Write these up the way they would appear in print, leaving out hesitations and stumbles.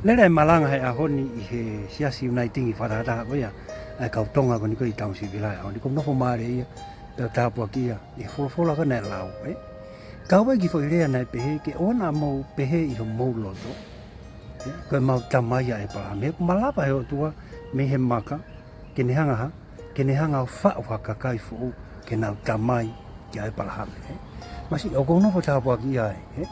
Let a malanga a honey he sias uniting for that way. I call tonga when you go down Sibila, on the Cono for Maria, the Tapuakia, if for a net low, eh? Kawagi for Ilea and I pay, on a mo pay your molo. Come out Tamaya, Malapa Otua, may him maka, can he hang out fat wakakai for, can out Tamai, Jaipalham, eh? Must you go no for Tapuakia, eh?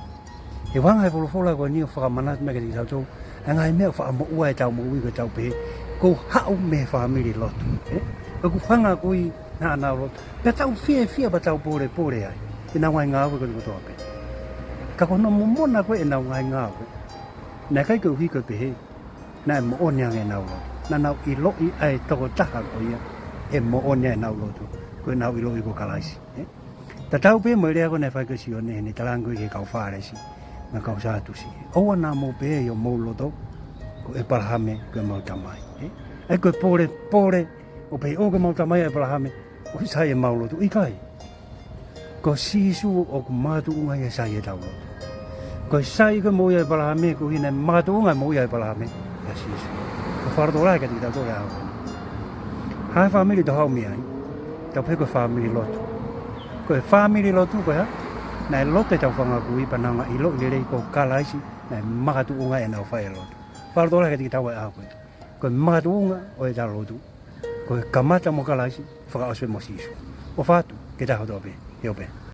If one have a follow when you for a manat magazine auto, and I met for a white out we got out pay, go how may family lot, eh? Go hang out we now, but I'll fear, but I'll bore a poor eye. In a wine hour, we go to open. Cacono Mona go in a wine hour. Nakaiko he could behave. Now more young and now. Now iloi I told Taha or ya, and more on now to go now iloi go calais. The tau be Maria when if I could see your name, the language go far as na causa to see. Oh, na mo be your molodo, go e parhame, go maltamai. I could pour o pe o go maltamai e parhame, o sai e maulo to ikai. Go see su o matu unga e sai e taulo. Go sai go moia e parhame, go in e matu unga moia e parhame, e si su. Go fardo la che ti da dove ha. Ha family to home ai. To pe go family lot. Go family lot go ha. Nai lote tau whanga kui pananga I lo nirei ko kalaisi nai makatu unga e nau whae lotu. Wharadora ke tiki tau e ako e. Ko makatu unga o e tau lotu. Ko kamata mo kalaisi whaka oswe mo sisu. O whatu ke taho tope. Heo pe.